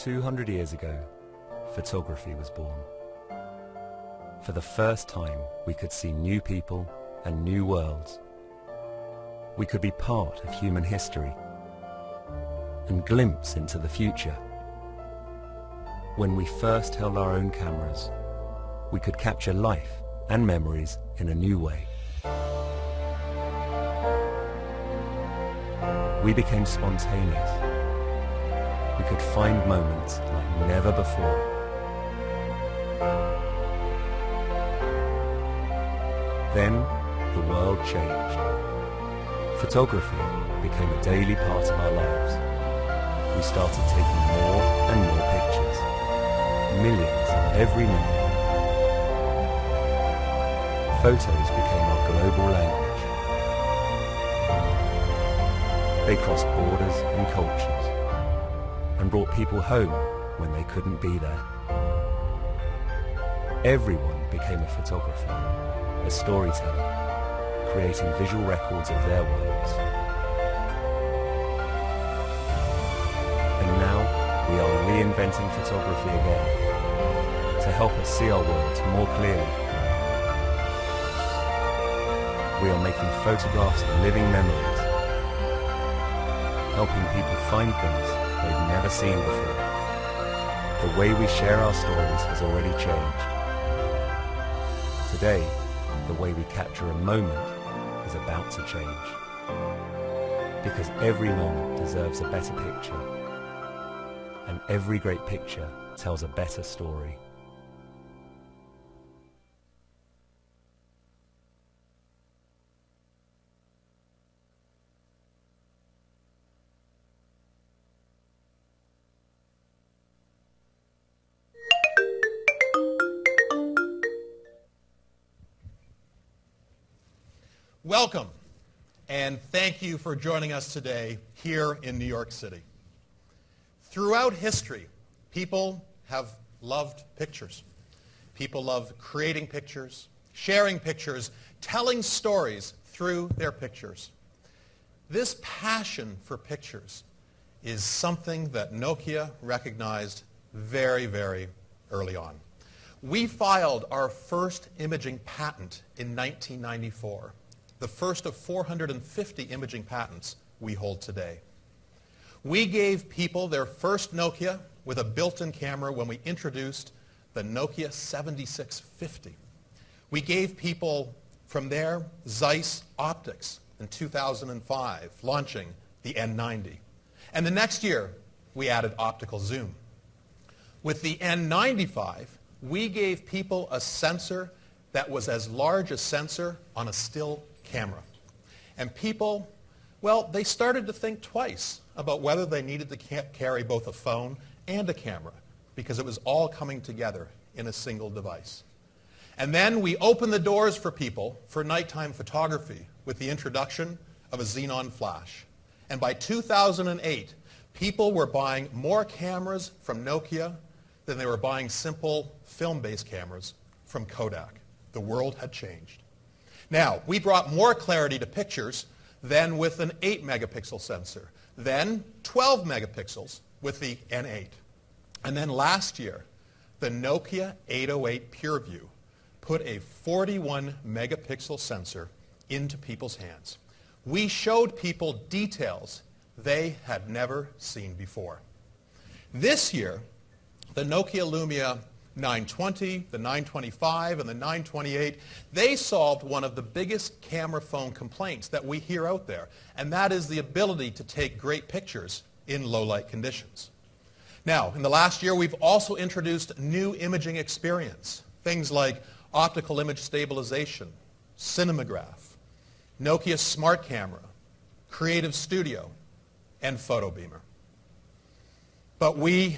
200 years ago, photography was born. For the first time, we could see new people and new worlds. We could be part of human history and glimpse into the future. When we first held our own cameras, we could capture life and memories in a new way. We became spontaneous. We could find moments like never before. Then the world changed. Photography became a daily part of our lives. We started taking more and more pictures, millions every minute. Photos became our global language. They crossed borders and cultures and brought people home when they couldn't be there. Everyone became a photographer, a storyteller, creating visual records of their worlds. And now we are reinventing photography again to help us see our world more clearly. We are making photographs living memories, helping people find things they've never seen before. The way we share our stories has already changed. Today, the way we capture a moment is about to change. Because every moment deserves a better picture, and every great picture tells a better story. Welcome, and thank you for joining us today here in New York City. Throughout history, people have loved pictures. People love creating pictures, sharing pictures, telling stories through their pictures. This passion for pictures is something that Nokia recognized very, very early on. We filed our first imaging patent in 1994. The first of 450 imaging patents we hold today. We gave people their first Nokia with a built-in camera when we introduced the Nokia 7650. We gave people from there Zeiss optics in 2005, launching the N90. And the next year, we added optical zoom. With the N95, we gave people a sensor that was as large a sensor on a still camera. And people, well, they started to think twice about whether they needed to carry both a phone and a camera because it was all coming together in a single device. And then we opened the doors for people for nighttime photography with the introduction of a xenon flash. And by 2008, people were buying more cameras from Nokia than they were buying simple film-based cameras from Kodak. The world had changed. Now, we brought more clarity to pictures than with an 8-megapixel sensor, then 12 megapixels with the N8. And then last year, the Nokia 808 PureView put a 41-megapixel sensor into people's hands. We showed people details they had never seen before. This year, the Nokia Lumia 920, the 925, and the 928, they solved one of the biggest camera phone complaints that we hear out there, and that is the ability to take great pictures in low-light conditions. Now, in the last year, we've also introduced new imaging experience, things like optical image stabilisation, cinematograph, Nokia Smart Camera, Creative Studio, and Photo Beamer. But we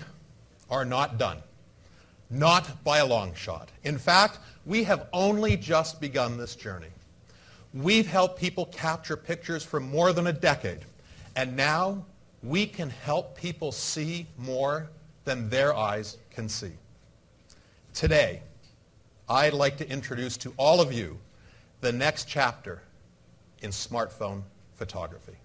are not done. Not by a long shot. In fact, we have only just begun this journey. We've helped people capture pictures for more than a decade, and now we can help people see more than their eyes can see. Today, I'd like to introduce to all of you the next chapter in smartphone photography.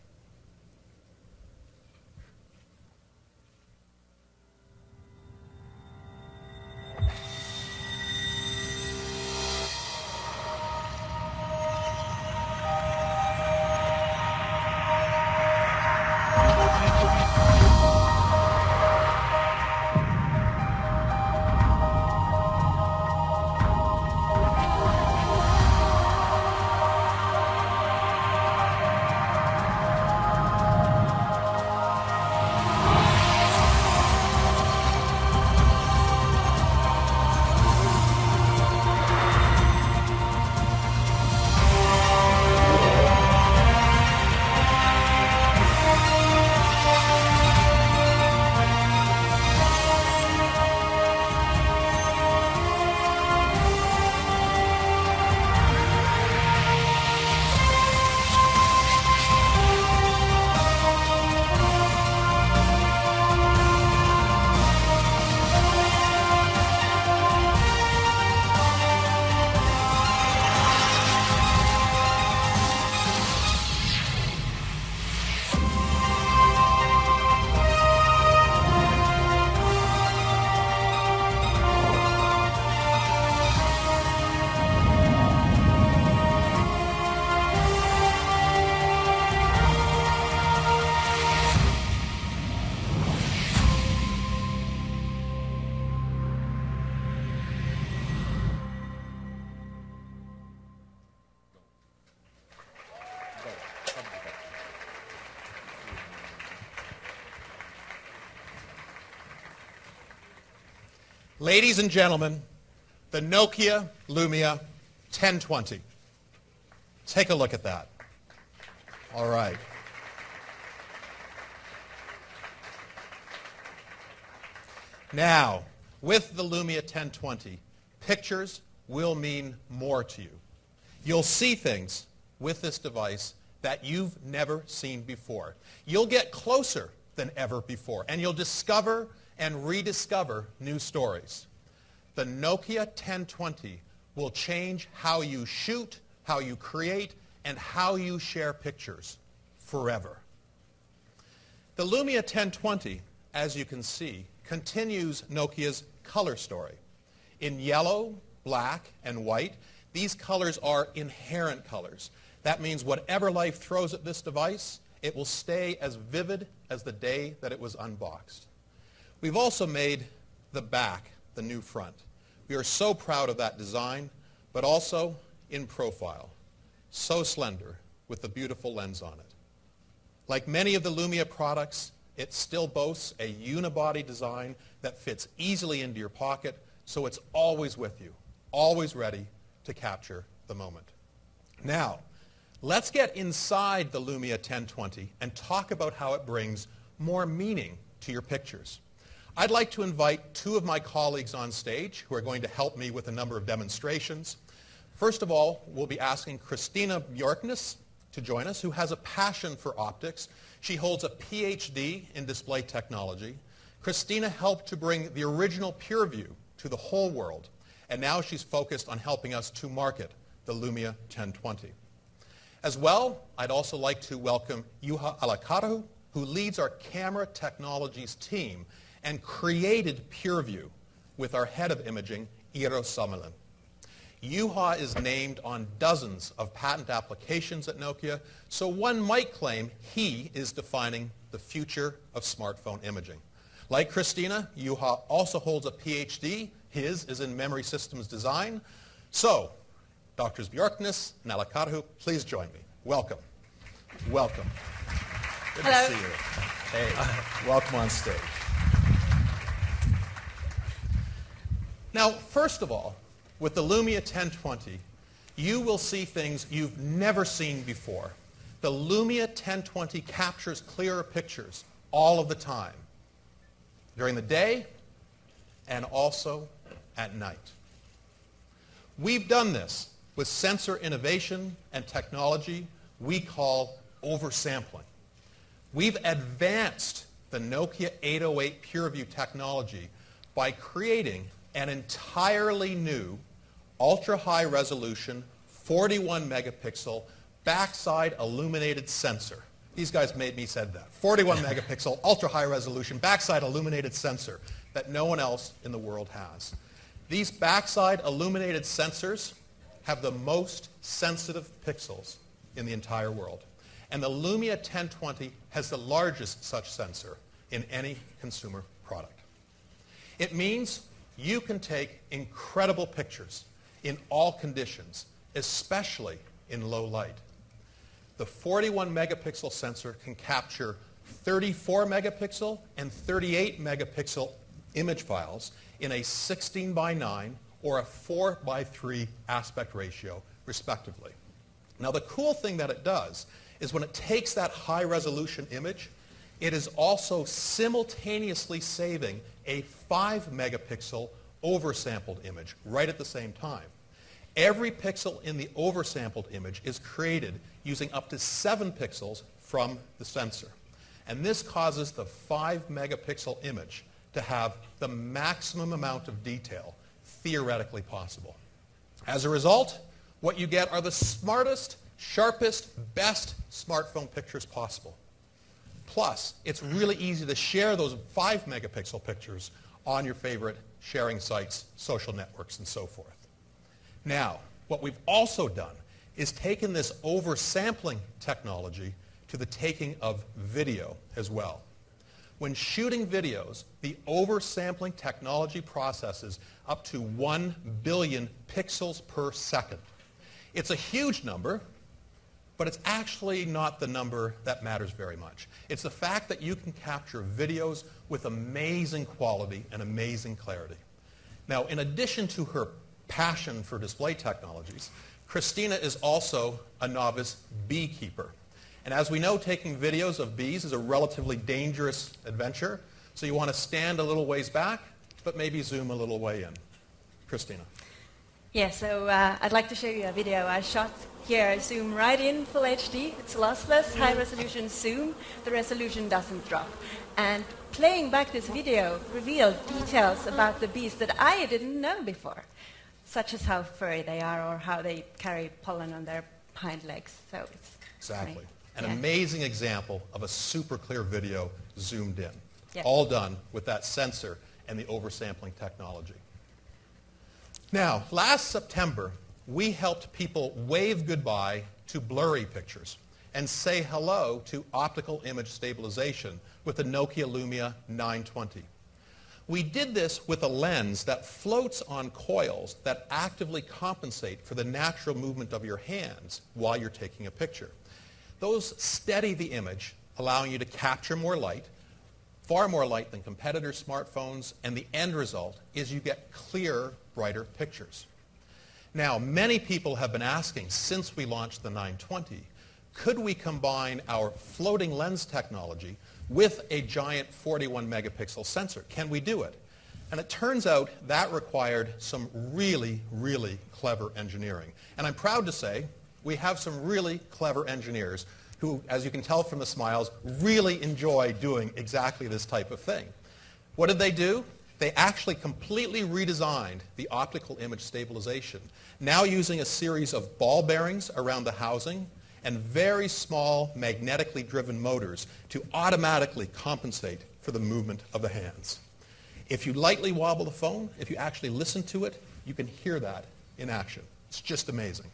Ladies and gentlemen, the Nokia Lumia 1020. Take a look at that. All right. Now, with the Lumia 1020, pictures will mean more to you. You'll see things with this device that you've never seen before. You'll get closer than ever before, and you'll discover and rediscover new stories. The Nokia 1020 will change how you shoot, how you create, and how you share pictures forever. The Lumia 1020, as you can see, continues Nokia's color story. In yellow, black, and white, these colors are inherent colors. That means whatever life throws at this device, it will stay as vivid as the day that it was unboxed. We've also made the back the new front. We are so proud of that design, but also in profile. So slender with the beautiful lens on it. Like many of the Lumia products, it still boasts a unibody design that fits easily into your pocket, so it's always with you, always ready to capture the moment. Now, let's get inside the Lumia 1020 and talk about how it brings more meaning to your pictures. I'd like to invite two of my colleagues on stage who are going to help me with a number of demonstrations. First of all, we'll be asking Christina Bjorknes to join us, who has a passion for optics. She holds a PhD in display technology. Christina helped to bring the original PureView to the whole world, and now she's focused on helping us to market the Lumia 1020. As well, I'd also like to welcome Juha Alakarahu, who leads our camera technologies team and created PureView with our head of imaging, Eero Samelin. Juha is named on dozens of patent applications at Nokia, so one might claim he is defining the future of smartphone imaging. Like Christina, Juha also holds a PhD. His is in memory systems design. So, Drs. Bjorknes and Alakarahu, please join me. Welcome. Welcome. Good Hello. to see you. Hey, welcome on stage. Now, first of all, with the Lumia 1020, you will see things you've never seen before. The Lumia 1020 captures clearer pictures all of the time, during the day and also at night. We've done this with sensor innovation and technology we call oversampling. We've advanced the Nokia 808 PureView technology by creating an entirely new ultra-high resolution 41 megapixel backside illuminated sensor. These guys made me said that. 41 megapixel ultra-high resolution backside illuminated sensor that no one else in the world has. These backside illuminated sensors have the most sensitive pixels in the entire world. And the Lumia 1020 has the largest such sensor in any consumer product. It means you can take incredible pictures in all conditions, especially in low light. The 41 megapixel sensor can capture 34 megapixel and 38 megapixel image files in a 16 by 9 or a 4 by 3 aspect ratio, respectively. Now, the cool thing that it does is when it takes that high resolution image, it is also simultaneously saving a 5 megapixel oversampled image right at the same time. Every pixel in the oversampled image is created using up to 7 pixels from the sensor. And this causes the 5 megapixel image to have the maximum amount of detail theoretically possible. As a result, what you get are the smartest, sharpest, best smartphone pictures possible. Plus, it's really easy to share those 5 megapixel pictures on your favorite sharing sites, social networks, and so forth. Now, what we've also done is taken this oversampling technology to the taking of video as well. When shooting videos, the oversampling technology processes up to 1 billion pixels per second. It's a huge number, but it's actually not the number that matters very much. It's the fact that you can capture videos with amazing quality and amazing clarity. Now, in addition to her passion for display technologies, Christina is also a novice beekeeper. And as we know, taking videos of bees is a relatively dangerous adventure, so you want to stand a little ways back, but maybe zoom a little way in. Christina. Yeah, so I'd like to show you a video I shot here. I zoom right in full HD. It's lossless, high-resolution zoom. The resolution doesn't drop. And playing back this video revealed details about the bees that I didn't know before, such as how furry they are or how they carry pollen on their hind legs. So it's Exactly. great. An Yeah. amazing example of a super clear video zoomed in. Yeah. All done with that sensor and the oversampling technology. Now, last September, we helped people wave goodbye to blurry pictures and say hello to optical image stabilization with the Nokia Lumia 920. We did this with a lens that floats on coils that actively compensate for the natural movement of your hands while you're taking a picture. Those steady the image, allowing you to capture more light, far more light than competitor smartphones, and the end result is you get clearer, brighter pictures. Now, many people have been asking since we launched the 920, could we combine our floating lens technology with a giant 41 megapixel sensor? Can we do it? And it turns out that required some really, really clever engineering. And I'm proud to say we have some really clever engineers who, as you can tell from the smiles, really enjoy doing exactly this type of thing. What did they do? They actually completely redesigned the optical image stabilization, now using a series of ball bearings around the housing and very small magnetically driven motors to automatically compensate for the movement of the hands. If you lightly wobble the phone, if you actually listen to it, you can hear that in action. It's just amazing.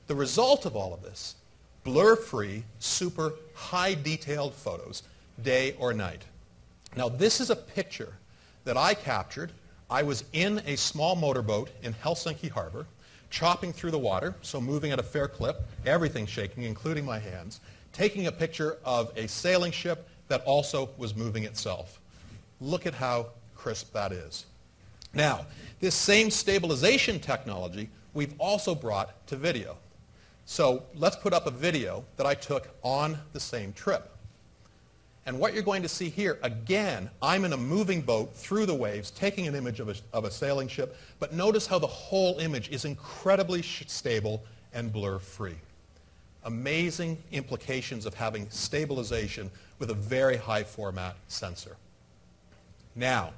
The result of all of this, blur-free, super high-detailed photos, day or night. Now, this is a picture that I captured. I was in a small motorboat in Helsinki Harbor, chopping through the water, so moving at a fair clip, everything shaking, including my hands, taking a picture of a sailing ship that also was moving itself. Look at how crisp that is. Now, this same stabilization technology we've also brought to video. So let's put up a video that I took on the same trip. And what you're going to see here, again, I'm in a moving boat through the waves, taking an image of a sailing ship, but notice how the whole image is incredibly stable and blur-free. Amazing implications of having stabilization with a very high format sensor. Now,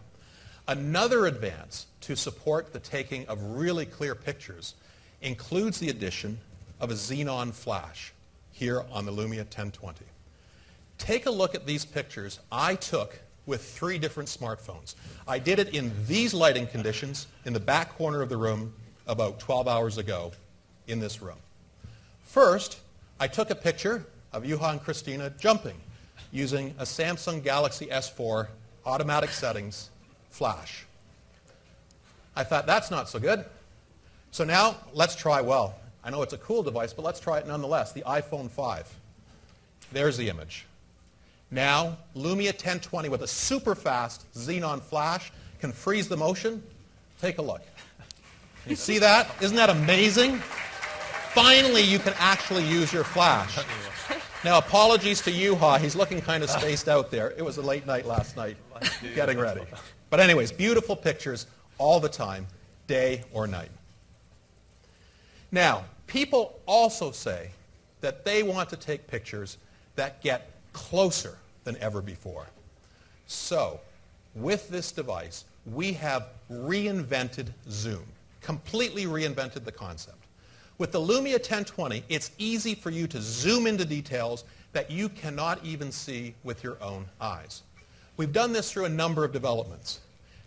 another advance to support the taking of really clear pictures includes the addition of a xenon flash here on the Lumia 1020. Take a look at these pictures I took with 3 different smartphones. I did it in these lighting conditions in the back corner of the room about 12 hours ago in this room. First, I took a picture of Juha and Christina jumping using a Samsung Galaxy S4 automatic settings flash. I thought, that's not so good. So now let's try, well, I know it's a cool device, but let's try it nonetheless, the iPhone 5. There's the image. Now, Lumia 1020 with a super fast xenon flash can freeze the motion. Take a look. You see that? Isn't that amazing? Finally, you can actually use your flash. Now, apologies to Juha. He's looking kind of spaced out there. It was a late night last night getting ready. But anyways, beautiful pictures all the time, day or night. Now, people also say that they want to take pictures that get closer than ever before. So, with this device, we have reinvented zoom, completely reinvented the concept. With the Lumia 1020, it's easy for you to zoom into details that you cannot even see with your own eyes. We've done this through a number of developments.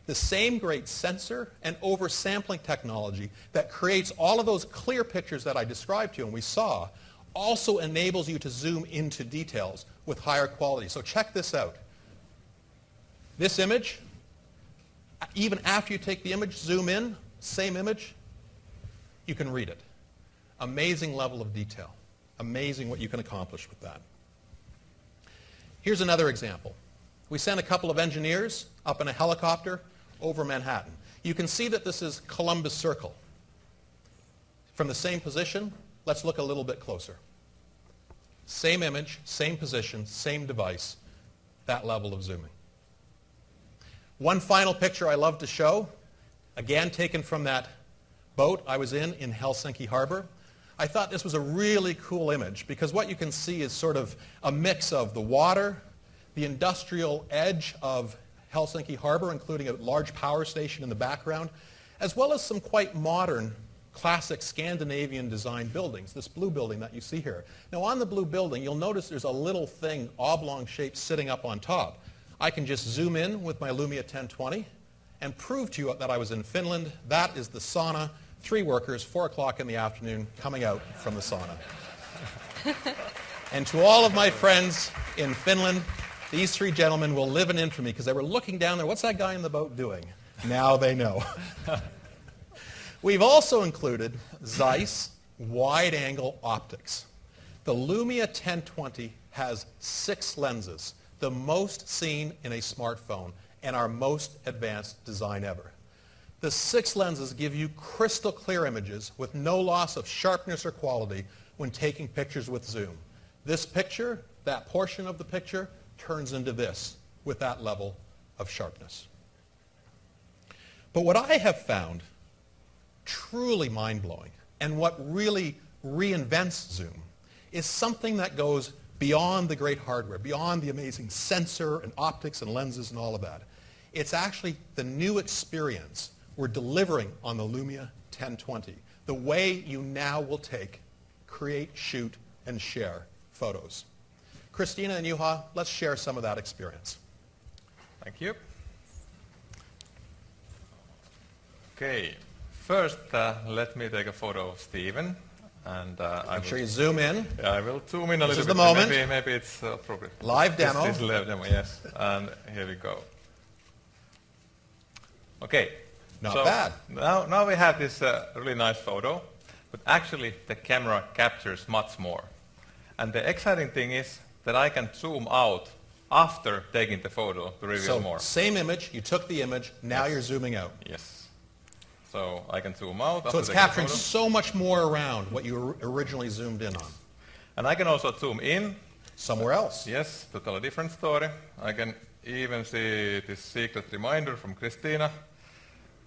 The same great sensor and oversampling technology that creates all of those clear pictures that I described to you and we saw also enables you to zoom into details with higher quality. So check this out. This image, even after you take the image, zoom in, same image, you can read it. Amazing level of detail. Amazing what you can accomplish with that. Here's another example. We sent a couple of engineers up in a helicopter over Manhattan. You can see that this is Columbus Circle. From the same position, let's look a little bit closer. Same image, same position, same device, that level of zooming. One final picture I love to show, again taken from that boat I was in Helsinki Harbor. I thought this was a really cool image because what you can see is sort of a mix of the water, the industrial edge of Helsinki Harbor, including a large power station in the background, as well as some quite modern, classic Scandinavian design buildings, this blue building that you see here. Now on the blue building, you'll notice there's a little thing, oblong shaped, sitting up on top. I can just zoom in with my Lumia 1020 and prove to you that I was in Finland. That is the sauna. 3 workers, 4 o'clock in the afternoon, coming out from the sauna. And to all of my friends in Finland, these 3 gentlemen will live in infamy because they were looking down there, what's that guy in the boat doing? Now they know. We've also included Zeiss wide-angle optics. The Lumia 1020 has 6 lenses, the most seen in a smartphone and our most advanced design ever. The 6 lenses give you crystal clear images with no loss of sharpness or quality when taking pictures with zoom. This picture, that portion of the picture, turns into this with that level of sharpness. But what I have found truly mind-blowing and what really reinvents zoom is something that goes beyond the great hardware, beyond the amazing sensor and optics and lenses and all of that. It's actually the new experience we're delivering on the Lumia 1020, the way you now will take, create, shoot, and share photos. Christina and Juha, let's share some of that experience. Thank you. Okay, first let me take a photo of Stephen. And Make sure you zoom in. I will zoom in a This little is bit. the moment. Maybe it's appropriate. Live demo. This is live demo, yes. And here we go. Okay. Not bad. Now we have this really nice photo, but actually the camera captures much more. And the exciting thing is that I can zoom out after taking the photo to reveal more. Same image, you took the image, now Yes. you're zooming out. Yes. So I can zoom out. So after it's taking the capturing photo. so much more around what you originally zoomed in on. And I can also zoom in. Somewhere else. Yes, totally different story. I can even see this secret reminder from Christina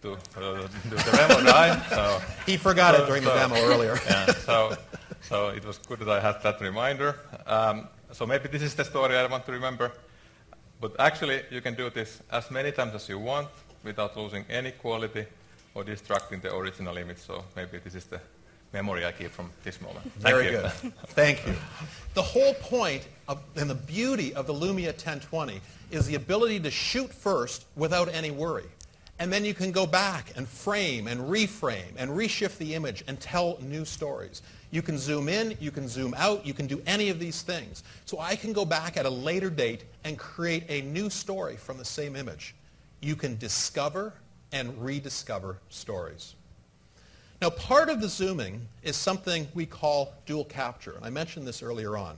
to do the demo die. So, He forgot it during the demo earlier. yeah, so it was good that I had that reminder. So maybe this is the story I want to remember. But actually, you can do this as many times as you want without losing any quality or distracting the original image. So maybe this is the memory I keep from this moment. Very Thank you. good. Thank you. The whole point and the beauty of the Lumia 1020 is the ability to shoot first without any worry. And then you can go back and frame and reframe and reshift the image and tell new stories. You can zoom in, you can zoom out, you can do any of these things. So I can go back at a later date and create a new story from the same image. You can discover and rediscover stories. Now, part of the zooming is something we call dual capture, and I mentioned this earlier on.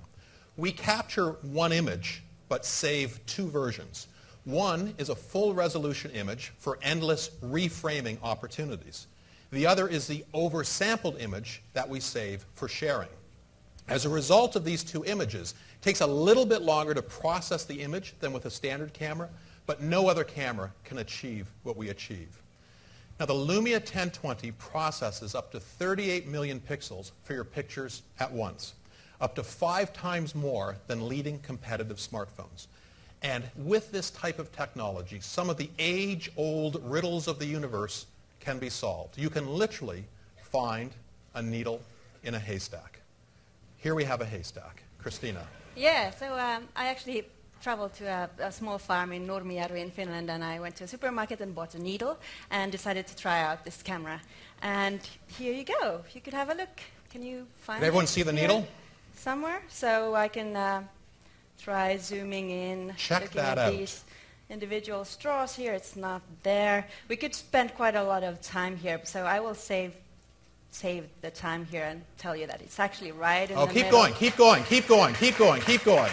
We capture one image, but save 2 versions. One is a full resolution image for endless reframing opportunities. The other is the oversampled image that we save for sharing. As a result of these 2 images, it takes a little bit longer to process the image than with a standard camera, but no other camera can achieve what we achieve. Now, the Lumia 1020 processes up to 38 million pixels for your pictures at once, up to 5 times more than leading competitive smartphones. And with this type of technology, some of the age-old riddles of the universe can be solved. You can literally find a needle in a haystack. Here we have a haystack. Christina. Yeah, so I actually traveled to a small farm in Nurmijärvi in Finland, and I went to a supermarket and bought a needle and decided to try out this camera. And here you go. You could have a look. Can you find Did everyone it see the here needle? somewhere? So I can try zooming in, Check looking that at out. these individual straws here. It's not there. We could spend quite a lot of time here, so I will save the time here and tell you that it's actually right in the keep middle. going, keep going, keep going, keep going, keep going.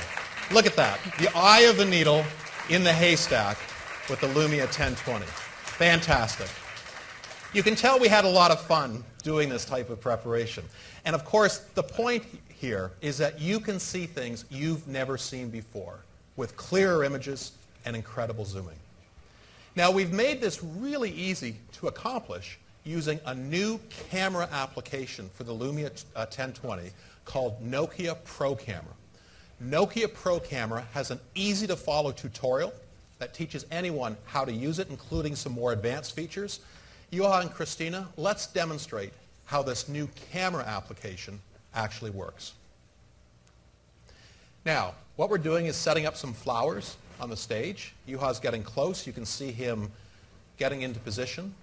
Look at that. The eye of the needle in the haystack with the Lumia 1020. Fantastic. You can tell we had a lot of fun doing this type of preparation. And of course, the point here is that you can see things you've never seen before with clearer images and incredible zooming. Now, we've made this really easy to accomplish using a new camera application for the Lumia 1020 called Nokia Pro Camera. Nokia Pro Camera has an easy-to-follow tutorial that teaches anyone how to use it, including some more advanced features. Juha and Christina, let's demonstrate how this new camera application actually works. Now, what we're doing is setting up some flowers on the stage. Juha's getting close. You can see him getting into position.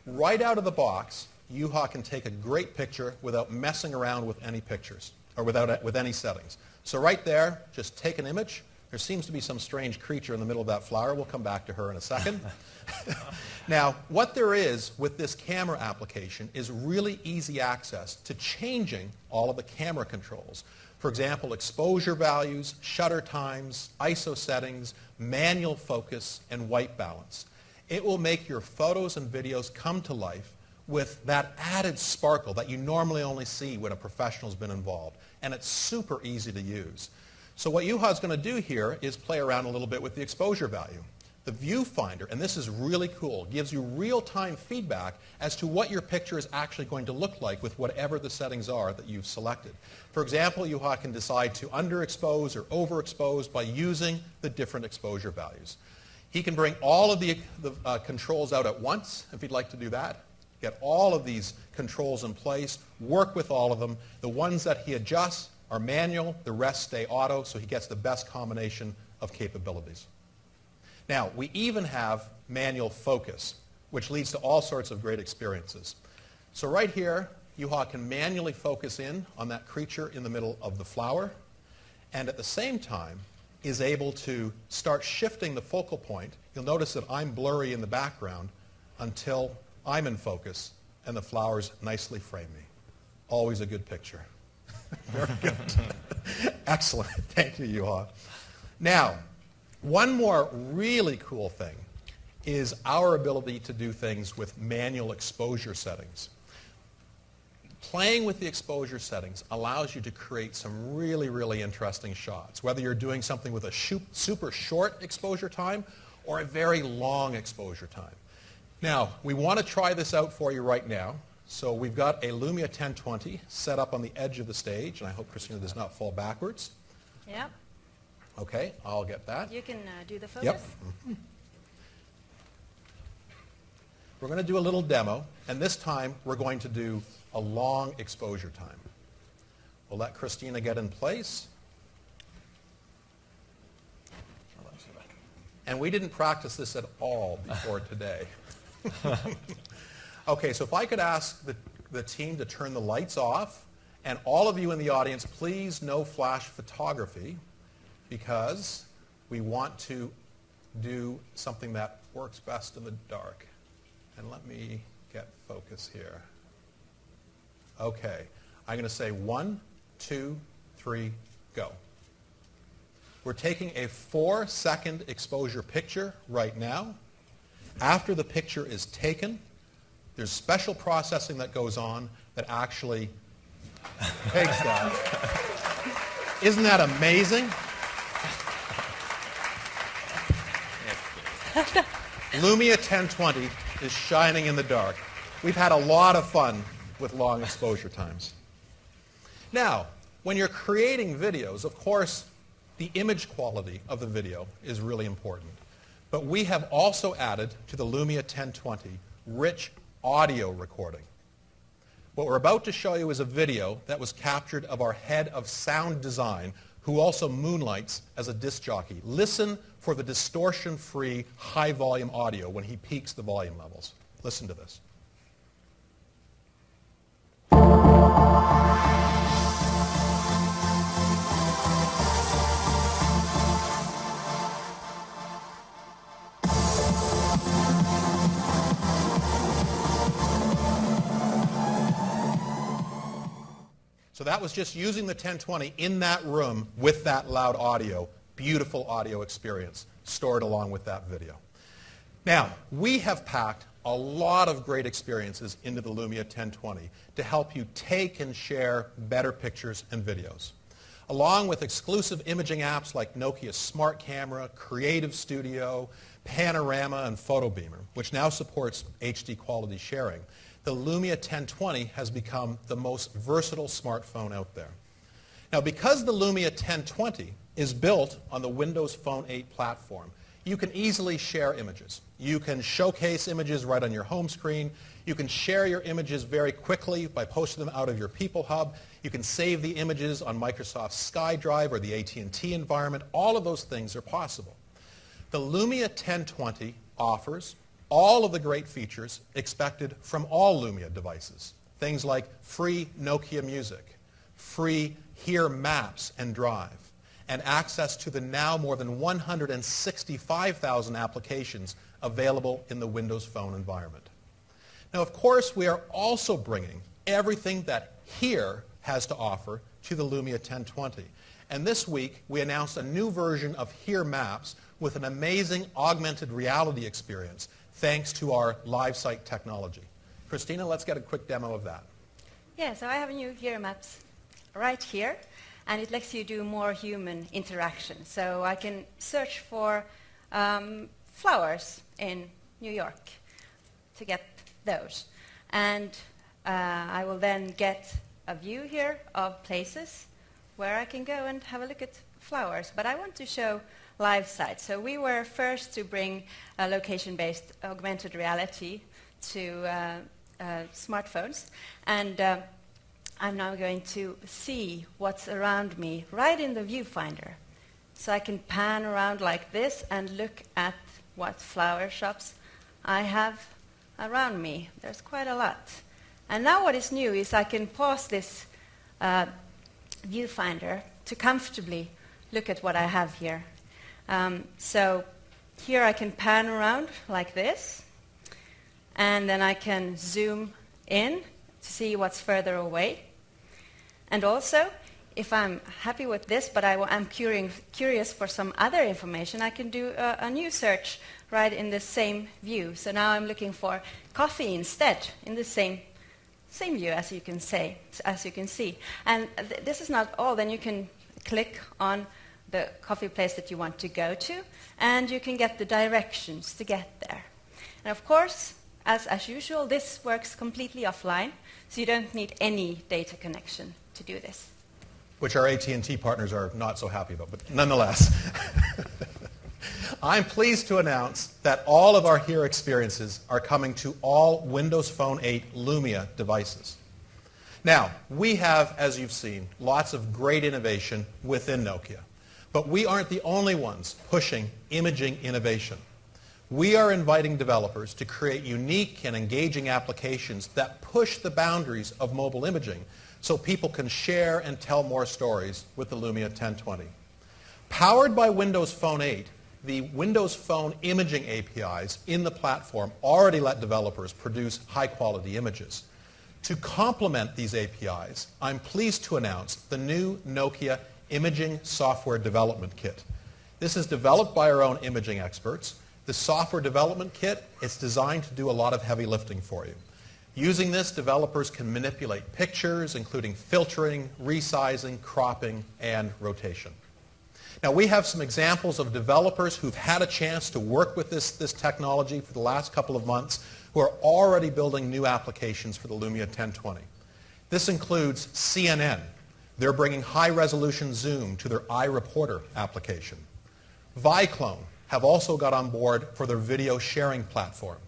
Right out of the box, Juha can take a great picture without messing around with any pictures, or with any settings. So right there, just take an image. There seems to be some strange creature in the middle of that flower. We'll come back to her in a second. Now, what there is with this camera application is really easy access to changing all of the camera controls. For example, exposure values, shutter times, ISO settings, manual focus, and white balance. It will make your photos and videos come to life with that added sparkle that you normally only see when a professional's been involved. And it's super easy to use. So what Juha's going to do here is play around a little bit with the exposure value. The viewfinder, and this is really cool, gives you real-time feedback as to what your picture is actually going to look like with whatever the settings are that you've selected. For example, Juha can decide to underexpose or overexpose by using the different exposure values. He can bring all of the controls out at once if he'd like to do that. Get all of these controls in place, work with all of them. The ones that he adjusts are manual, the rest stay auto, so he gets the best combination of capabilities. Now, we even have manual focus, which leads to all sorts of great experiences. So right here, Juha can manually focus in on that creature in the middle of the flower, and at the same time is able to start shifting the focal point. You'll notice that I'm blurry in the background until I'm in focus, and the flowers nicely frame me. Always a good picture. Very good. Excellent. Thank you, Juha. Now, one more really cool thing is our ability to do things with manual exposure settings. Playing with the exposure settings allows you to create some really, really interesting shots, whether you're doing something with a super short exposure time or a very long exposure time. Now, we want to try this out for you right now. So we've got a Lumia 1020 set up on the edge of the stage, and I hope Christina does not fall backwards. Yep. Okay, I'll get that. You can do the focus. Yep. We're going to do a little demo, and this time we're going to do a long exposure time. We'll let Christina get in place. And we didn't practice this at all before today. Okay, so if I could ask the team to turn the lights off, and all of you in the audience, please no flash photography, because we want to do something that works best in the dark. And let me get focus here. Okay, I'm going to say 1, 2, 3, go. We're taking a 4-second exposure picture right now. After the picture is taken, there's special processing that goes on that actually takes that. Isn't that amazing? Lumia 1020 is shining in the dark. We've had a lot of fun with long exposure times. Now, when you're creating videos, of course, the image quality of the video is really important. But we have also added to the Lumia 1020 rich audio recording. What we're about to show you is a video that was captured of our head of sound design, who also moonlights as a disc jockey. Listen for the distortion-free high-volume audio when he peaks the volume levels. Listen to this. So that was just using the 1020 in that room with that loud audio. Beautiful audio experience stored along with that video. Now, we have packed a lot of great experiences into the Lumia 1020 to help you take and share better pictures and videos. Along with exclusive imaging apps like Nokia Smart Camera, Creative Studio, Panorama, and Photo Beamer, which now supports HD quality sharing, the Lumia 1020 has become the most versatile smartphone out there. Now, because the Lumia 1020 is built on the Windows Phone 8 platform, you can easily share images. You can showcase images right on your home screen. You can share your images very quickly by posting them out of your People Hub. You can save the images on Microsoft's SkyDrive or the AT&T environment. All of those things are possible. The Lumia 1020 offers all of the great features expected from all Lumia devices. Things like free Nokia Music, free Here Maps and Drive, and access to the now more than 165,000 applications available in the Windows Phone environment. Now, of course, we are also bringing everything that Here has to offer to the Lumia 1020. And this week, we announced a new version of Here Maps with an amazing augmented reality experience thanks to our live site technology. Christina, let's get a quick demo of that. Yeah, so I have a new Here Maps right here, and it lets you do more human interaction. So I can search for flowers in New York to get those. And I will then get a view here of places where I can go and have a look at flowers. But I want to show live sites. So we were first to bring location-based augmented reality to smartphones. And I'm now going to see what's around me right in the viewfinder. So I can pan around like this and look at what flower shops I have around me. There's quite a lot. And now what is new is I can pause this viewfinder to comfortably look at what I have here. So here I can pan around like this, and then I can zoom in to see what's further away. And also, if I'm happy with this, but I'm curious for some other information, I can do a new search right in the same view. So now I'm looking for coffee instead in the same view, as you can see. And this is not all. Then you can click on the coffee place that you want to go to, and you can get the directions to get there. And of course, as usual, this works completely offline, so you don't need any data connection to do this. Which our AT&T partners are not so happy about, but nonetheless. I'm pleased to announce that all of our Here experiences are coming to all Windows Phone 8 Lumia devices. Now, we have, as you've seen, lots of great innovation within Nokia. But we aren't the only ones pushing imaging innovation. We are inviting developers to create unique and engaging applications that push the boundaries of mobile imaging so people can share and tell more stories with the Lumia 1020. Powered by Windows Phone 8, the Windows Phone imaging APIs in the platform already let developers produce high-quality images. To complement these APIs, I'm pleased to announce the new Nokia Imaging Software Development Kit. This is developed by our own imaging experts. The software development kit is designed to do a lot of heavy lifting for you. Using this, developers can manipulate pictures, including filtering, resizing, cropping, and rotation. Now, we have some examples of developers who've had a chance to work with this technology for the last couple of months who are already building new applications for the Lumia 1020. This includes CNN. They're bringing high-resolution zoom to their iReporter application. Viclone have also got on board for their video sharing platform.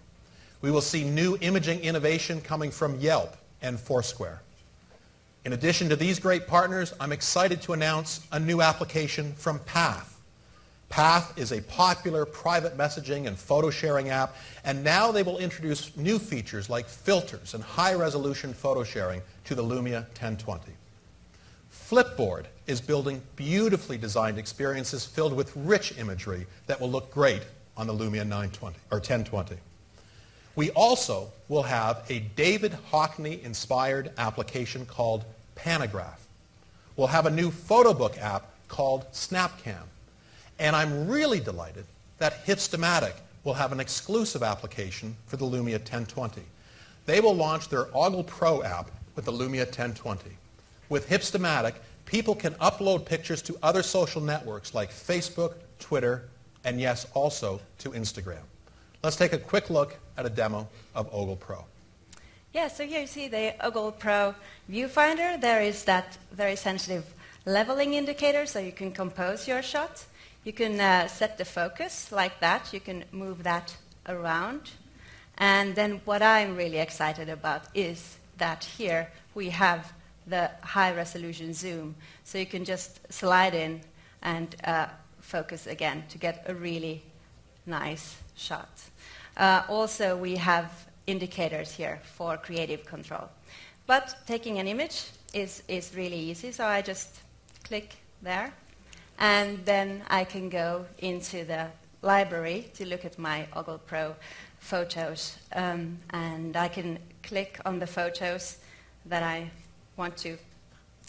We will see new imaging innovation coming from Yelp and Foursquare. In addition to these great partners, I'm excited to announce a new application from Path. Path is a popular private messaging and photo sharing app, and now they will introduce new features like filters and high-resolution photo sharing to the Lumia 1020. Flipboard is building beautifully designed experiences filled with rich imagery that will look great on the Lumia 1020. We also will have a David Hockney-inspired application called Panagraph. We'll have a new photo book app called SnapCam. And I'm really delighted that Hipstamatic will have an exclusive application for the Lumia 1020. They will launch their Ogle Pro app with the Lumia 1020. With Hipstamatic, people can upload pictures to other social networks like Facebook, Twitter, and yes, also to Instagram. Let's take a quick look at a demo of Ogle Pro. Yeah, so here you see the Ogle Pro viewfinder. There is that very sensitive leveling indicator, so you can compose your shot. You can set the focus like that. You can move that around. And then what I'm really excited about is that here we have the high-resolution zoom. So you can just slide in and focus again to get a really nice shot. Also, we have indicators here for creative control. But taking an image is really easy, so I just click there. And then I can go into the library to look at my Ogle Pro photos. And I can click on the photos that I want to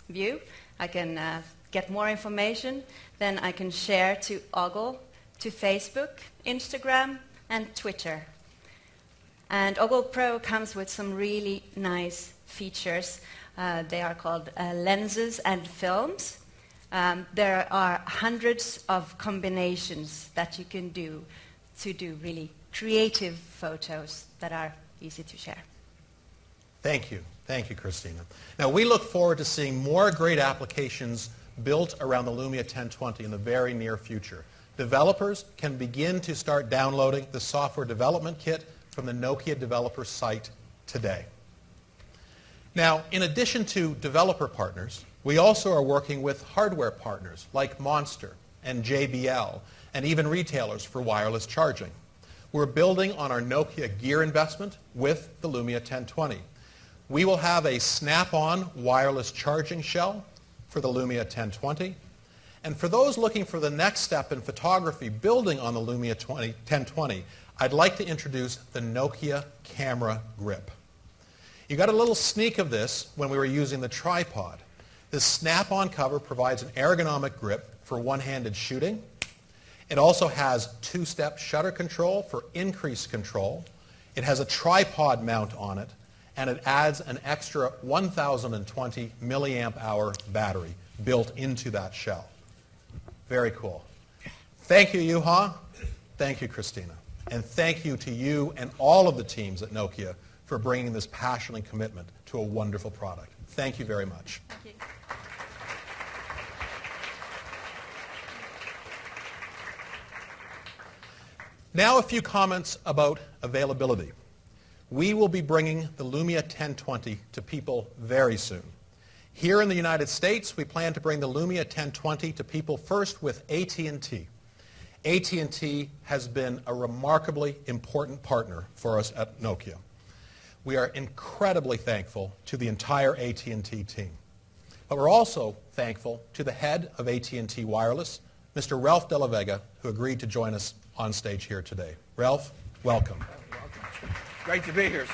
view. I can get more information. Then I can share to Ogle, to Facebook, Instagram, and Twitter. And Ogle Pro comes with some really nice features. They are called lenses and films. There are hundreds of combinations that you can do to do really creative photos that are easy to share. Thank you. Thank you, Christina. Now, we look forward to seeing more great applications built around the Lumia 1020 in the very near future. Developers can begin to start downloading the software development kit from the Nokia developer site today. Now, in addition to developer partners, we also are working with hardware partners like Monster and JBL and even retailers for wireless charging. We're building on our Nokia gear investment with the Lumia 1020. We will have a snap-on wireless charging shell for the Lumia 1020. And for those looking for the next step in photography building on the Lumia 1020, I'd like to introduce the Nokia Camera Grip. You got a little sneak of this when we were using the tripod. This snap-on cover provides an ergonomic grip for one-handed shooting. It also has two-step shutter control for increased control. It has a tripod mount on it, and it adds an extra 1,020 milliamp hour battery built into that shell. Very cool. Thank you, Juha. Thank you, Christina. And thank you to you and all of the teams at Nokia for bringing this passion and commitment to a wonderful product. Thank you very much. Thank you. Now a few comments about availability. We will be bringing the Lumia 1020 to people very soon. Here in the United States, we plan to bring the Lumia 1020 to people first with AT&T. AT&T has been a remarkably important partner for us at Nokia. We are incredibly thankful to the entire AT&T team. But we're also thankful to the head of AT&T Wireless, Mr. Ralph De La Vega, who agreed to join us on stage here today. Ralph, welcome. Great to be here,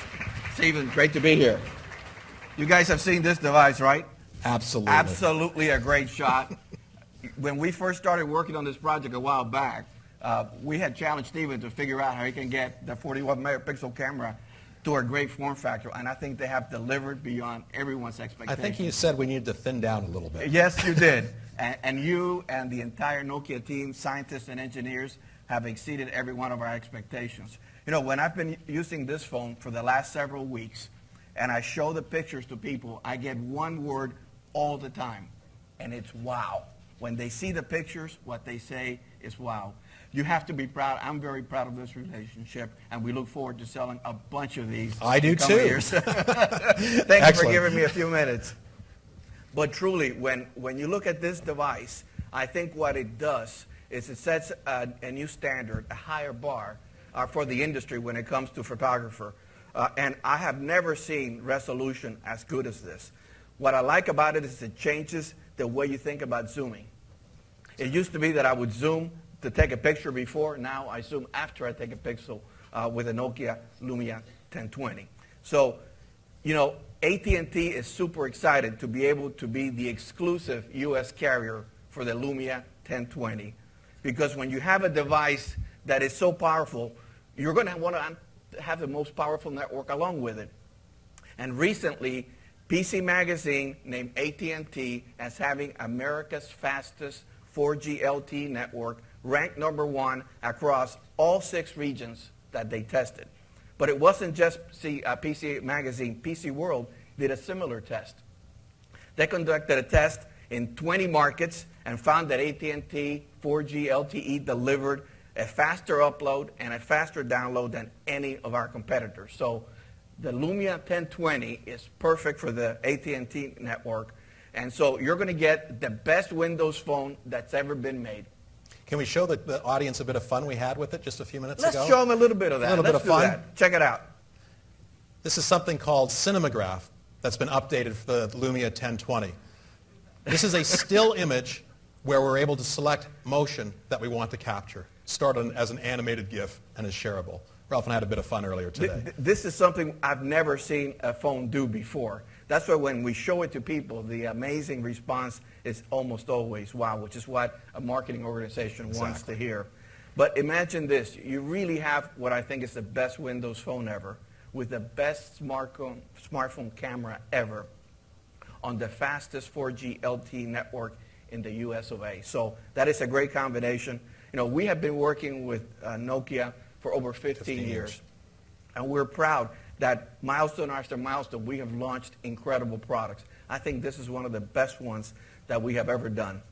Stephen. Great to be here. You guys have seen this device, right? Absolutely. Absolutely a great shot. When we first started working on this project a while back, we had challenged Stephen to figure out how he can get the 41 megapixel camera to a great form factor, and I think they have delivered beyond everyone's expectations. I think you said we needed to thin down a little bit. Yes, you did. And you and the entire Nokia team, scientists and engineers, have exceeded every one of our expectations. You know, when I've been using this phone for the last several weeks, and I show the pictures to people, I get one word all the time, and it's wow. When they see the pictures, what they say is wow. You have to be proud. I'm very proud of this relationship, and we look forward to selling a bunch of these. I do in coming too. years. Thank you for giving me a few minutes. But truly, when you look at this device, I think what it does is it sets a new standard, a higher bar for the industry when it comes to photographer. And I have never seen resolution as good as this. What I like about it is it changes the way you think about zooming. It used to be that I would zoom to take a picture before. Now I zoom after I take a pixel with a Nokia Lumia 1020. So, you know, AT&T is super excited to be able to be the exclusive U.S. carrier for the Lumia 1020. Because when you have a device that is so powerful, you're going to want to have the most powerful network along with it. And recently, PC Magazine named AT&T as having America's fastest 4G LTE network, ranked #1 across all 6 regions that they tested. But it wasn't just PC Magazine. PC World did a similar test. They conducted a test in 20 markets and found that AT&T 4G LTE delivered a faster upload and a faster download than any of our competitors. So the Lumia 1020 is perfect for the AT&T network. And so you're going to get the best Windows phone that's ever been made. Can we show the audience a bit of fun we had with it just a few minutes ago? Let's show them a little bit of that. A little bit of do fun. that. Check it out. This is something called Cinematograph that's been updated for the Lumia 1020. This is a still image where we're able to select motion that we want to capture, started as an animated GIF and is shareable. Ralph and I had a bit of fun earlier today. This is something I've never seen a phone do before. That's why when we show it to people, the amazing response is almost always wow, which is what a marketing organization wants to hear. But imagine this. You really have what I think is the best Windows phone ever with the best smartphone camera ever on the fastest 4G LTE network in the US of A. So that is a great combination. You know, we have been working with Nokia for over 15 years. And we're proud that milestone after milestone, we have launched incredible products. I think this is one of the best ones that we have ever done.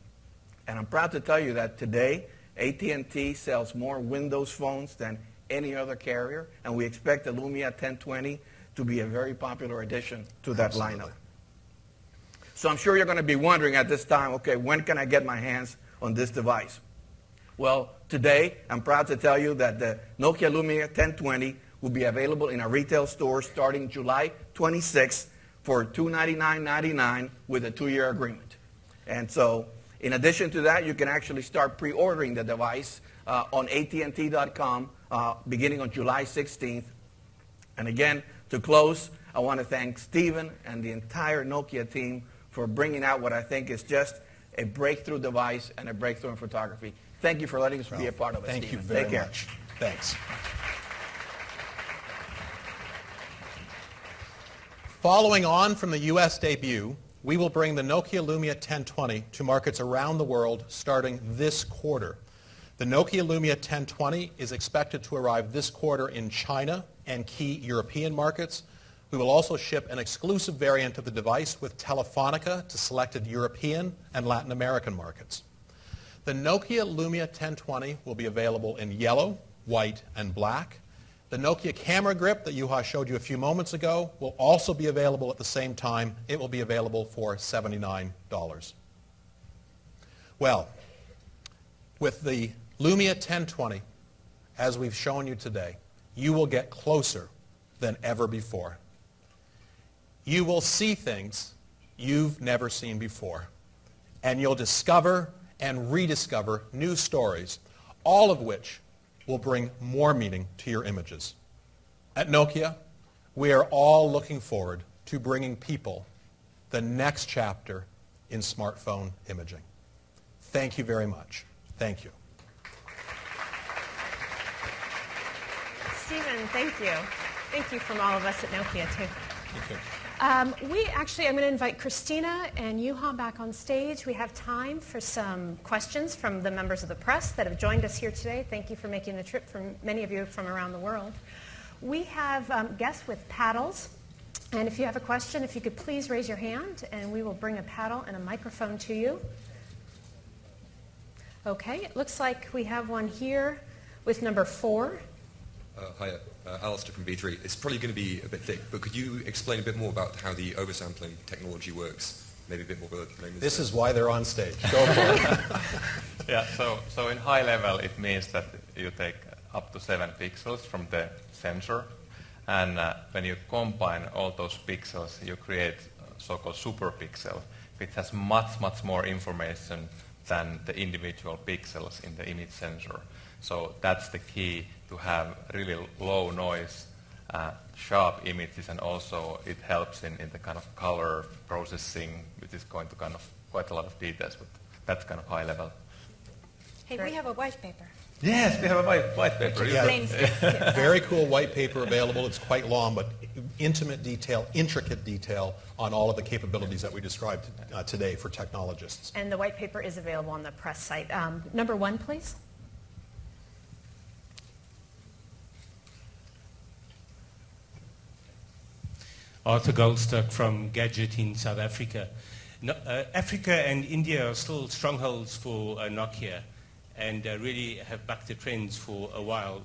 And I'm proud to tell you that today, AT&T sells more Windows phones than any other carrier, and we expect the Lumia 1020 to be a very popular addition to that lineup. So I'm sure you're going to be wondering at this time, okay, when can I get my hands on this device? Well, today, I'm proud to tell you that the Nokia Lumia 1020 will be available in our retail stores starting July 26th for $299.99 with a 2-year agreement. And so, in addition to that, you can actually start pre-ordering the device on AT&T.com beginning on July 16th. And again, to close, I want to thank Stephen and the entire Nokia team for bringing out what I think is just a breakthrough device and a breakthrough in photography. Thank you for letting us be a part of it, Thank you Stephen. very Take care. much. Thanks. Following on from the U.S. debut, we will bring the Nokia Lumia 1020 to markets around the world starting this quarter. The Nokia Lumia 1020 is expected to arrive this quarter in China and key European markets. We will also ship an exclusive variant of the device with Telefonica to selected European and Latin American markets. The Nokia Lumia 1020 will be available in yellow, white, and black. The Nokia camera grip that Juha showed you a few moments ago will also be available at the same time. It will be available for $79. Well, with the Lumia 1020, as we've shown you today, you will get closer than ever before. You will see things you've never seen before, and you'll discover and rediscover new stories, all of which will bring more meaning to your images. At Nokia, we are all looking forward to bringing people the next chapter in smartphone imaging. Thank you very much. Thank you. Stephen, thank you. Thank you from all of us at Nokia, too. Thank you. I'm going to invite Christina and Juha back on stage. We have time for some questions from the members of the press that have joined us here today. Thank you for making the trip, from many of you from around the world. We have guests with paddles, and if you have a question, if you could please raise your hand, and we will bring a paddle and a microphone to you. Okay, it looks like we have one here with number 4. Hi, Alistair from B3. It's probably going to be a bit thick, but could you explain a bit more about how the oversampling technology works? Maybe a bit more about the This is why they're on stage. Go for it. Yeah, so in high level, it means that you take up to 7 pixels from the sensor, and when you combine all those pixels, you create a so-called superpixel, which has much, much more information than the individual pixels in the image sensor. So that's the key, to have really low noise, sharp images, and also it helps in the kind of color processing, which is going to kind of quite a lot of details, but that's kind of high level. Hey, we have a white paper. Yes, we have a white paper. Yeah. Explains this. Very cool white paper available. It's quite long, but intimate detail, intricate detail on all of the capabilities that we described today for technologists. And the white paper is available on the press site. Number 1, please. Arthur Goldstock from Gadget in South Africa. Africa and India are still strongholds for Nokia and really have bucked the trends for a while.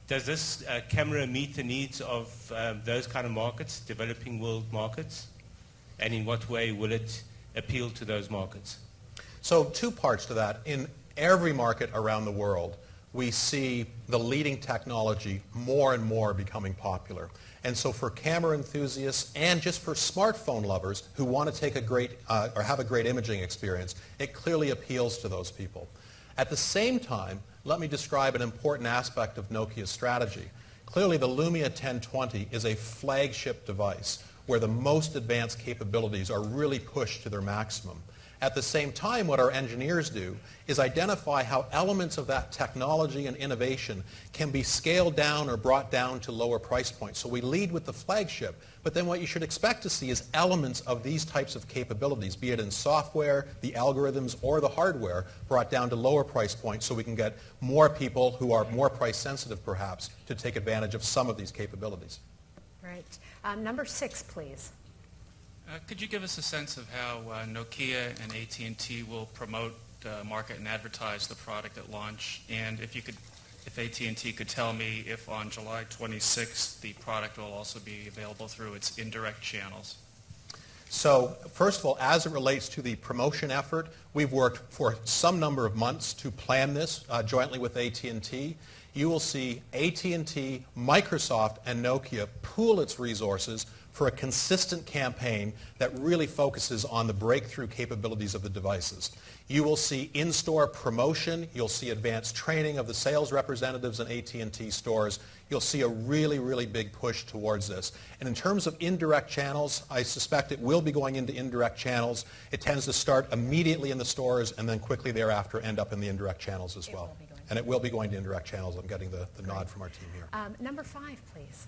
Does this camera meet the needs of those kind of markets, developing world markets? And in what way will it appeal to those markets? So 2 parts to that. In every market around the world, we see the leading technology more and more becoming popular. And so for camera enthusiasts and just for smartphone lovers who want to take a great or have a great imaging experience, it clearly appeals to those people. At the same time, let me describe an important aspect of Nokia's strategy. Clearly, the Lumia 1020 is a flagship device where the most advanced capabilities are really pushed to their maximum. At the same time, what our engineers do is identify how elements of that technology and innovation can be scaled down or brought down to lower price points. So we lead with the flagship, but then what you should expect to see is elements of these types of capabilities, be it in software, the algorithms, or the hardware, brought down to lower price points so we can get more people who are more price sensitive perhaps to take advantage of some of these capabilities. Right. Number 6, please. Could you give us a sense of how Nokia and AT&T will promote, market, and advertise the product at launch? And if AT&T could tell me if on July 26th the product will also be available through its indirect channels. So first of all, as it relates to the promotion effort, we've worked for some number of months to plan this jointly with AT&T. You will see AT&T, Microsoft, and Nokia pool its resources for a consistent campaign that really focuses on the breakthrough capabilities of the devices. You will see in-store promotion. You'll see advanced training of the sales representatives in AT&T stores. You'll see a really, really big push towards this. And in terms of indirect channels, I suspect it will be going into indirect channels. It tends to start immediately in the stores and then quickly thereafter end up in the indirect channels as well. And it will be going to indirect channels. I'm getting the nod from our team here. Number 5, please.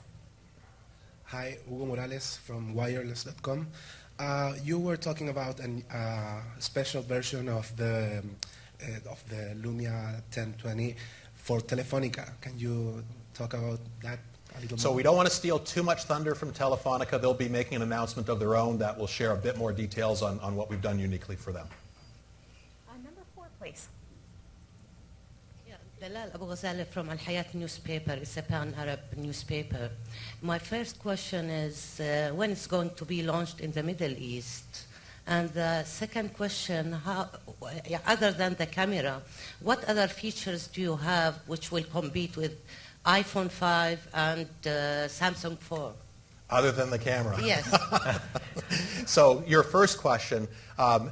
Hi, Hugo Morales from wireless.com. You were talking about a special version of the Lumia 1020 for Telefonica. Can you talk about that a little So more? we don't want to steal too much thunder from Telefonica. They'll be making an announcement of their own that will share a bit more details on what we've done uniquely for them. Number 4, please. Dalal Abu Ghazali from Al Hayat newspaper. It's a pan-Arab newspaper. My first question is when it's going to be launched in the Middle East? And the second question, other than the camera, what other features do you have which will compete with iPhone 5 and Samsung 4? Other than the camera. Yes. So your first question,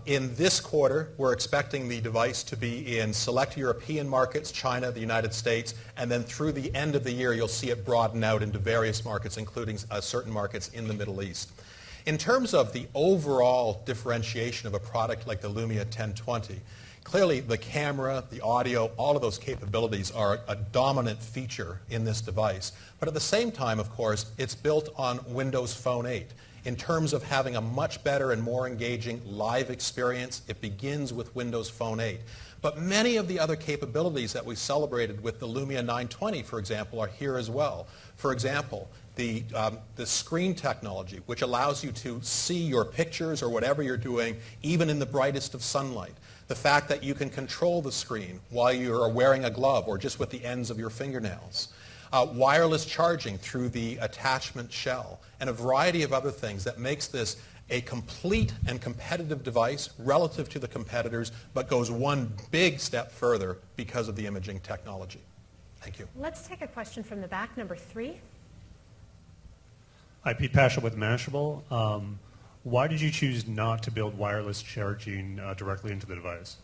in this quarter, we're expecting the device to be in select European markets, China, the United States, and then through the end of the year, you'll see it broaden out into various markets, including certain markets in the Middle East. In terms of the overall differentiation of a product like the Lumia 1020, clearly the camera, the audio, all of those capabilities are a dominant feature in this device. But at the same time, of course, it's built on Windows Phone 8. In terms of having a much better and more engaging live experience, it begins with Windows Phone 8. But many of the other capabilities that we celebrated with the Lumia 920, for example, are here as well. For example, the screen technology, which allows you to see your pictures or whatever you're doing, even in the brightest of sunlight. The fact that you can control the screen while you're wearing a glove or just with the ends of your fingernails. Wireless charging through the attachment shell, and a variety of other things that makes this a complete and competitive device relative to the competitors, but goes one big step further because of the imaging technology. Thank you. Let's take a question from the back, number 3. Hi, Pete Pasha with Mashable. Why did you choose not to build wireless charging directly into the device?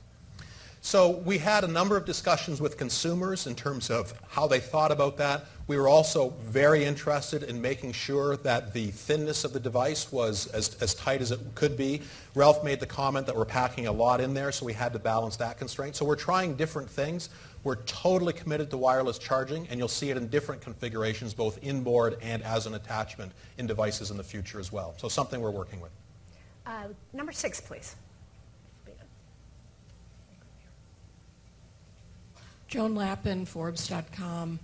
So we had a number of discussions with consumers in terms of how they thought about that. We were also very interested in making sure that the thinness of the device was as tight as it could be. Ralph made the comment that we're packing a lot in there, so we had to balance that constraint. So we're trying different things. We're totally committed to wireless charging, and you'll see it in different configurations, both inboard and as an attachment in devices in the future as well. So something we're working with. Number 6, please. Joan Lappin, Forbes.com.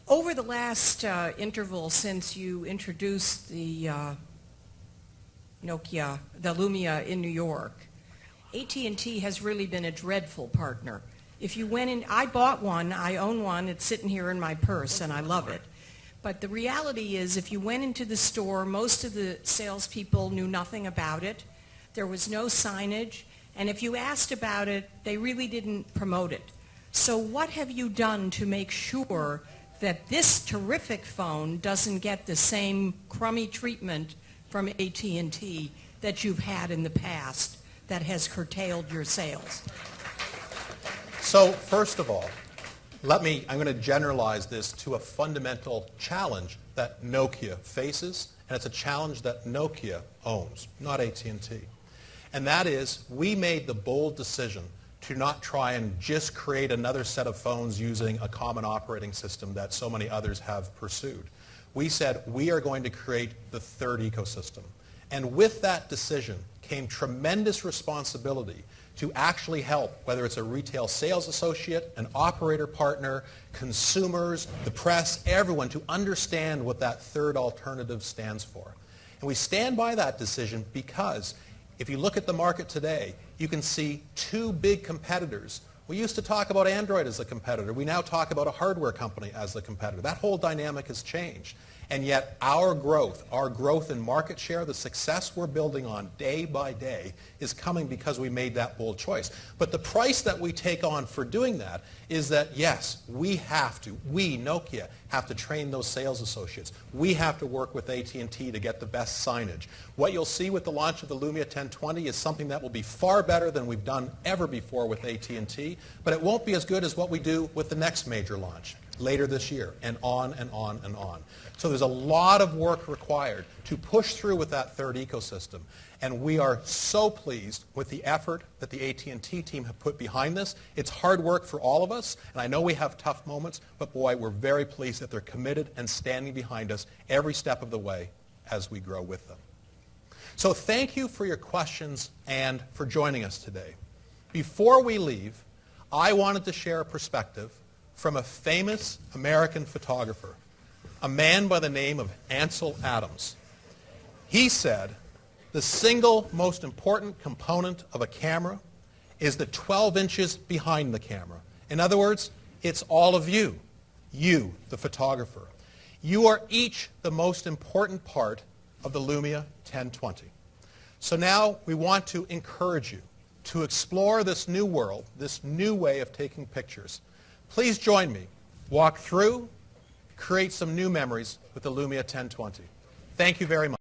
Over the last interval since you introduced the Nokia, the Lumia in New York, AT&T has really been a dreadful partner. If you went in, I bought one, I own one, it's sitting here in my purse and I love it. But the reality is if you went into the store, most of the salespeople knew nothing about it. There was no signage, and if you asked about it, they really didn't promote it. So what have you done to make sure that this terrific phone doesn't get the same crummy treatment from AT&T that you've had in the past that has curtailed your sales? So first of all, I'm going to generalize this to a fundamental challenge that Nokia faces, and it's a challenge that Nokia owns, not AT&T. And that is, we made the bold decision to not try and just create another set of phones using a common operating system that so many others have pursued. We said we are going to create the third ecosystem. And with that decision came tremendous responsibility to actually help, whether it's a retail sales associate, an operator partner, consumers, the press, everyone, to understand what that third alternative stands for. And we stand by that decision because if you look at the market today, you can see two big competitors. We used to talk about Android as a competitor. We now talk about a hardware company as the competitor. That whole dynamic has changed. And yet our growth in market share, the success we're building on day by day is coming because we made that bold choice. But the price that we take on for doing that is that, yes, we, Nokia, have to train those sales associates. We have to work with AT&T to get the best signage. What you'll see with the launch of the Lumia 1020 is something that will be far better than we've done ever before with AT&T, but it won't be as good as what we do with the next major launch later this year, and on and on and on. So there's a lot of work required to push through with that third ecosystem. And we are so pleased with the effort that the AT&T team have put behind this. It's hard work for all of us, and I know we have tough moments, but boy, we're very pleased that they're committed and standing behind us every step of the way as we grow with them. So thank you for your questions and for joining us today. Before we leave, I wanted to share a perspective from a famous American photographer, a man by the name of Ansel Adams. He said, the single most important component of a camera is the 12 inches behind the camera. In other words, it's all of you, the photographer. You are each the most important part of the Lumia 1020. So now we want to encourage you to explore this new world, this new way of taking pictures. Please join me. Walk through, create some new memories with the Lumia 1020. Thank you very much.